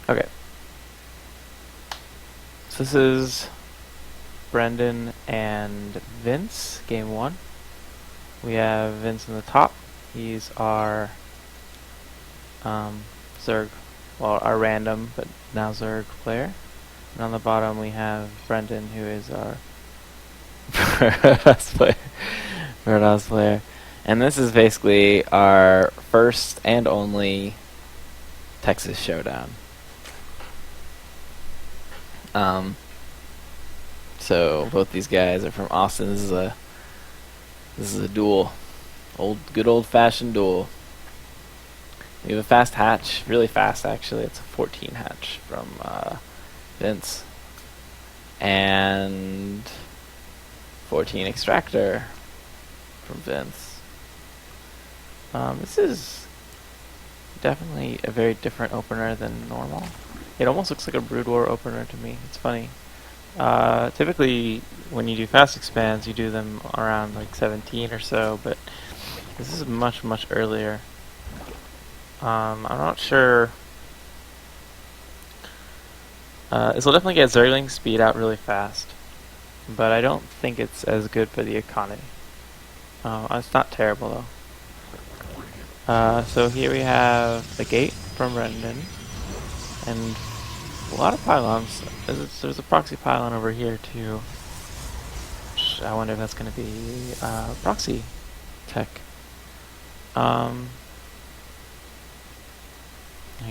Okay. So this is Brendan and Vince, game 1. We have Vince in the top. He's our Zerg, well, our random, but now Zerg player. And on the bottom we have Brendan, who is our Verdos player. And this is basically our first and only Texas Showdown. So both these guys are from Austin. This is a duel, good old fashioned duel. We have a fast hatch, really fast actually. It's a 14 hatch from Vince, and 14 extractor from Vince. This is definitely a very different opener than normal. It almost looks like a Brood War opener to me. It's funny. Typically, when you do fast expands, you do them around like 17 or so, but this is much earlier. I'm not sure. This will definitely get Zergling speed out really fast, but I don't think it's as good for the economy. It's not terrible though. So here we have the gate from Brendan, and a lot of pylons. There's a proxy pylon over here too. I wonder if that's going to be proxy tech. I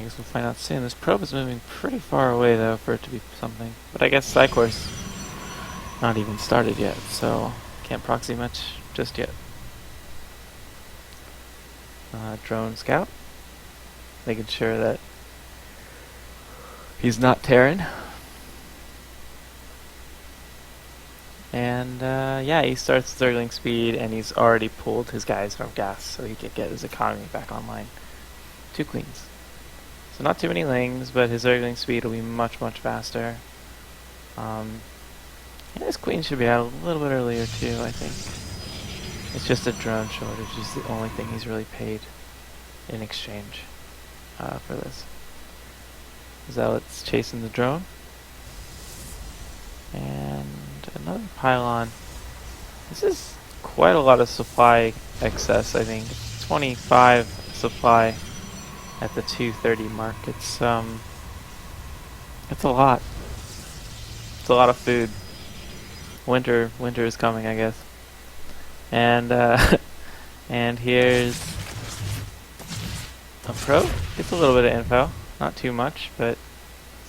guess we'll find out soon. This probe is moving pretty far away though for it to be something. But I guess Psycor's not even started yet, so can't proxy much just yet. Drone scout, making sure that he's not Terran. And yeah, he starts Zergling speed, and he's already pulled his guys from gas so he could get his economy back online. 2 queens. So not too many lings, but his Zergling speed will be much faster. And his queen should be out a little bit earlier too, I think. It's just a drone shortage is the only thing he's really paid in exchange for this. Zealot's chasing the drone. And another pylon. This is quite a lot of supply excess, I think. 25 supply at the 230 mark. It's a lot. It's a lot of food. Winter is coming, I guess. And and here's a probe. Gets a little bit of info, not too much, but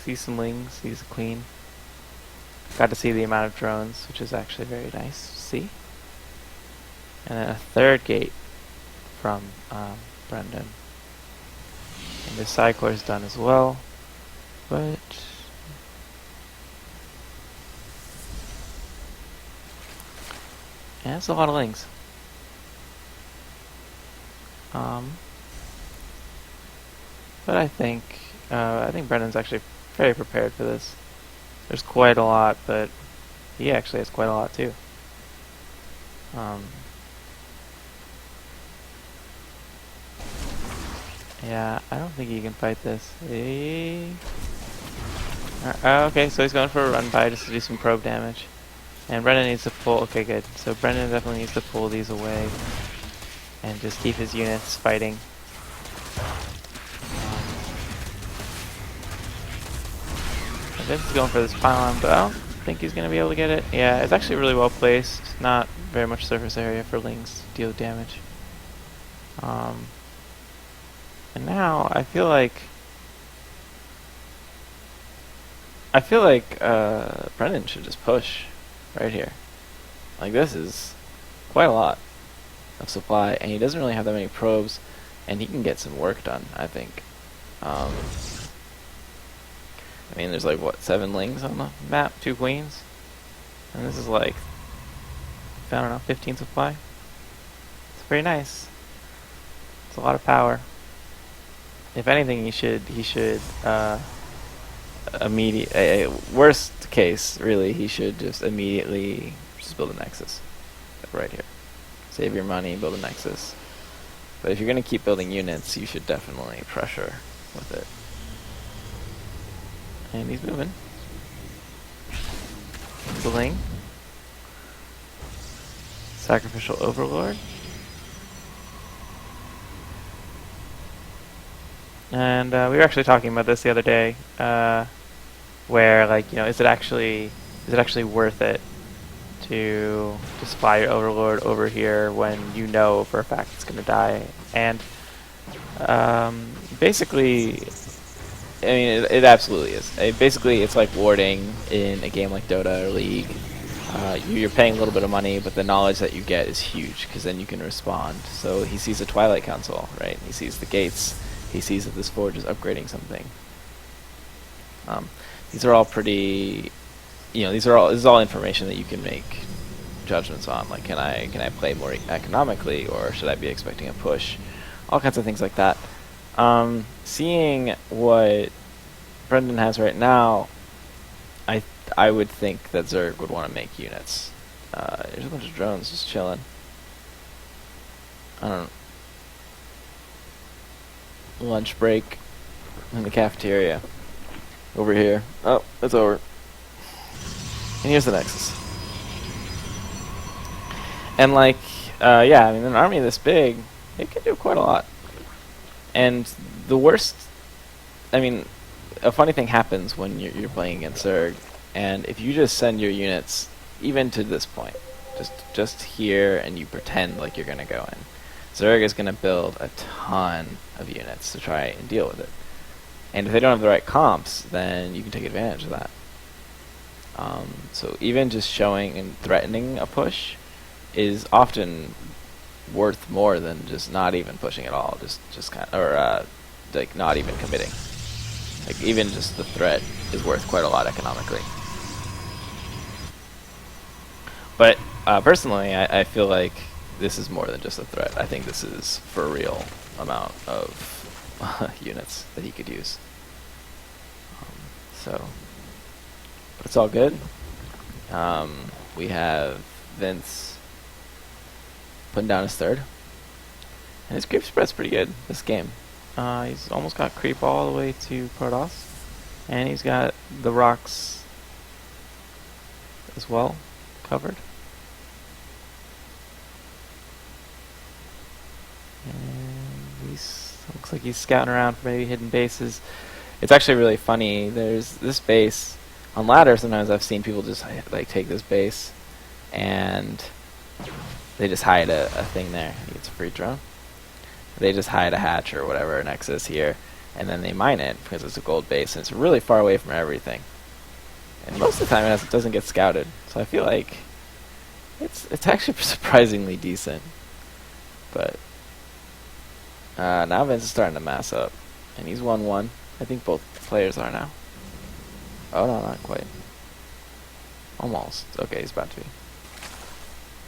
see some lings, sees a queen. Got to see the amount of drones, which is actually very nice to see. And then a third gate from Brendan. And the Psycor is done as well, but yeah, it's a lot of lings. But I think Brendan's actually very prepared for this. There's quite a lot, but he actually has quite a lot too. Yeah, I don't think he can fight this. Okay, so he's going for a run by just to do some probe damage. And Brendan needs to pull. Okay, good. So Brendan definitely needs to pull these away and just keep his units fighting. Vince is going for this pylon, but I don't think he's going to be able to get it. Yeah, it's actually really well placed. Not very much surface area for lings to deal damage. And now I feel like Brendan should just push right here. Like, this is quite a lot of supply, and he doesn't really have that many probes, and he can get some work done, I think. I mean, there's like, what, 7 lings on the map, 2 queens? And this is like, I don't know, 15 supply? It's very nice. It's a lot of power. If anything, he should worst case, really, he should just immediately just build a Nexus. Right here. Save your money, build a Nexus. But if you're going to keep building units, you should definitely pressure with it. And he's moving. The Ling. Sacrificial Overlord. And we were actually talking about this the other day, where, like, you know, is it actually worth it to just fly your Overlord over here when you know for a fact it's going to die? And basically, I mean, it absolutely is. Basically, it's like warding in a game like Dota or League. You're paying a little bit of money, but the knowledge that you get is huge, because then you can respond. So he sees a Twilight Council, right? He sees the gates. He sees that this forge is upgrading something. These are all pretty, you know, this is all information that you can make judgments on. Like, can I play more economically, or should I be expecting a push? All kinds of things like that. Seeing what Brendan has right now, I would think that Zerg would want to make units. There's a bunch of drones just chilling. I don't know. Lunch break in the cafeteria. Over here. Oh, it's over. And here's the Nexus. And like, yeah, I mean, an army this big, it can do quite a lot. And the worst, I mean, a funny thing happens when you're playing against Zerg, and if you just send your units, even to this point, just here, and you pretend like you're gonna go in, Zerg is gonna build a ton of units to try and deal with it. And if they don't have the right comps, then you can take advantage of that. So even just showing and threatening a push is often worth more than just not even pushing at all, just kind of, or like not even committing. Like, even just the threat is worth quite a lot economically. But personally, I feel like this is more than just a threat. I think this is for real amount of units that he could use. So, but it's all good. We have Vince putting down his third, and his creep spread's pretty good this game. He's almost got creep all the way to Protoss, and he's got the rocks as well covered. And looks like he's scouting around for maybe hidden bases. It's actually really funny. There's this base on ladder. Sometimes I've seen people just like take this base and they just hide a thing there. It's a free drone. They just hide a hatch or whatever, an Nexus here, and then they mine it because it's a gold base and it's really far away from everything. And most of the time it doesn't get scouted. So I feel like it's actually surprisingly decent. But now Vince is starting to mass up, and he's 1-1. I think both players are now. Oh no, not quite. Almost. Okay, he's about to be.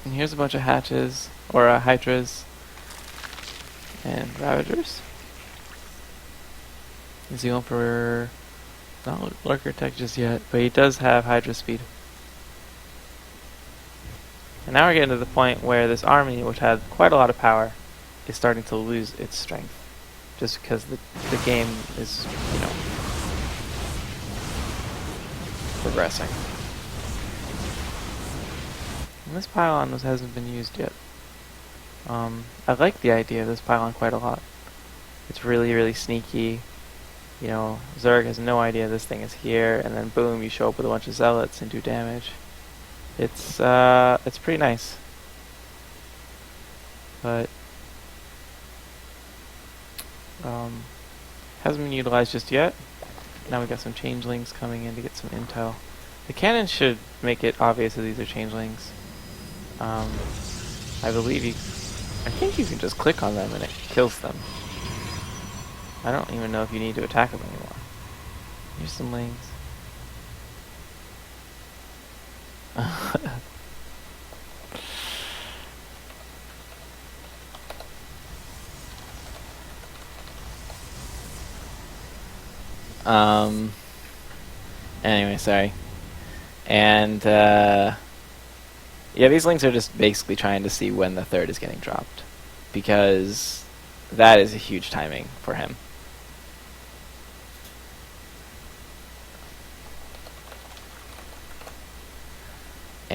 And here's a bunch of hatches, or Hydras, and Ravagers. Is he going for not Lurker Tech just yet, but he does have Hydra speed. And now we're getting to the point where this army, which had quite a lot of power, is starting to lose its strength. Just because the game is, you know, progressing. And this pylon hasn't been used yet. I like the idea of this pylon quite a lot. It's really, really sneaky. You know, Zerg has no idea this thing is here, and then boom, you show up with a bunch of zealots and do damage. It's pretty nice. But hasn't been utilized just yet. Now we got some changelings coming in to get some intel. The cannon should make it obvious that these are changelings. I think you can just click on them and it kills them. I don't even know if you need to attack them anymore. Here's some lings. Anyway, sorry. And, yeah, these links are just basically trying to see when the third is getting dropped, because that is a huge timing for him.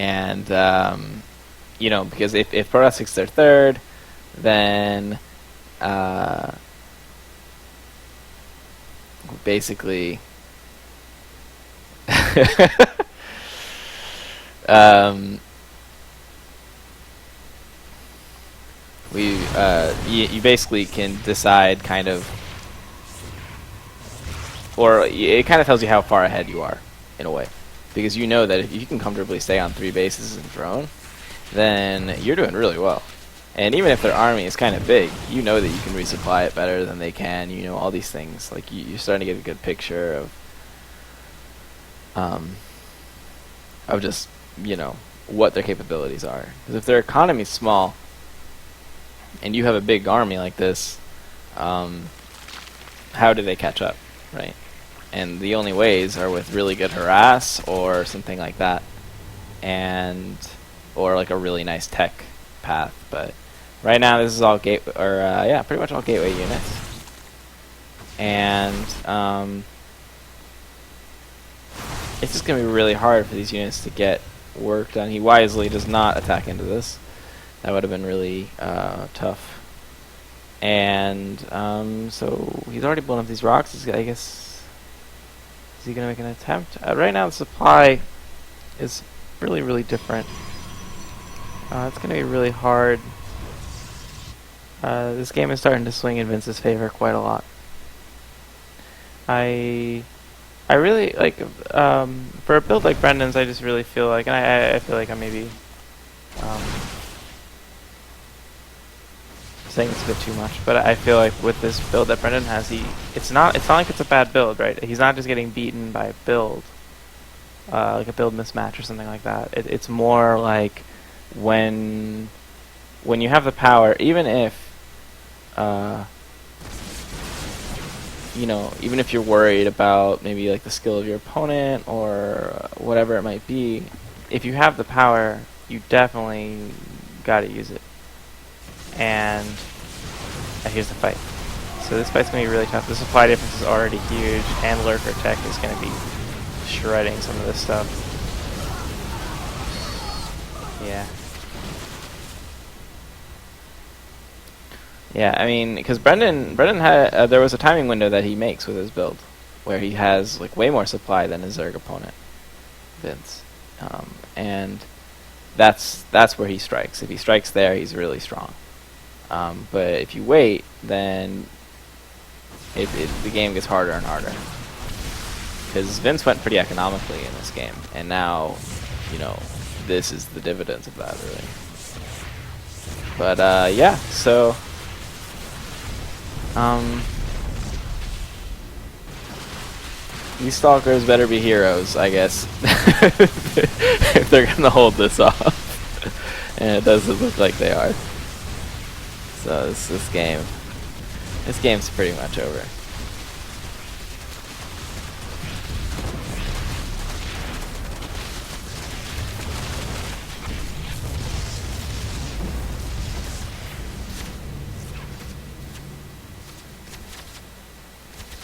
And you know, because if Protoss takes their third, then basically you basically can decide kind of, or it kind of tells you how far ahead you are in a way, because you know that if you can comfortably stay on 3 bases and drone, then you're doing really well. And even if their army is kind of big, you know that you can resupply it better than they can. You know all these things. Like you're starting to get a good picture of just, you know, what their capabilities are. Because if their economy's small and you have a big army like this, how do they catch up, right? And the only ways are with really good harass or something like that, and or like a really nice tech path. But right now this is all yeah, pretty much all gateway units. And it's just gonna be really hard for these units to get work done. He wisely does not attack into this. That would have been really tough. And so he's already blown up these rocks. I guess, is he gonna make an attempt? Right now the supply is really, really different. It's gonna be really hard. This game is starting to swing in Vince's favor quite a lot. I really like, for a build like Brendan's, I just really feel like, and I feel like I'm maybe saying it's a bit too much, but I feel like with this build that Brendan has, it's not like it's a bad build, right? He's not just getting beaten by a build, like a build mismatch or something like that. It's more like when you have the power, even if you know, even if you're worried about maybe like the skill of your opponent or whatever it might be, if you have the power, you definitely gotta use it. And here's the fight. So this fight's gonna be really tough. The supply difference is already huge, and Lurker Tech is gonna be shredding some of this stuff. Yeah. Yeah, I mean, because Brendan had there was a timing window that he makes with his build, where he has like way more supply than his Zerg opponent, Vince, and that's where he strikes. If he strikes there, he's really strong. But if you wait, then the game gets harder and harder. Because Vince went pretty economically in this game, and now, you know, this is the dividends of that, really. But yeah, so these stalkers better be heroes, I guess, if they're gonna hold this off. And it doesn't look like they are. So this game's pretty much over.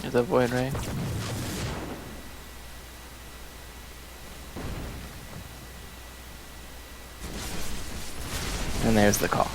There's a void ray. And there's the call.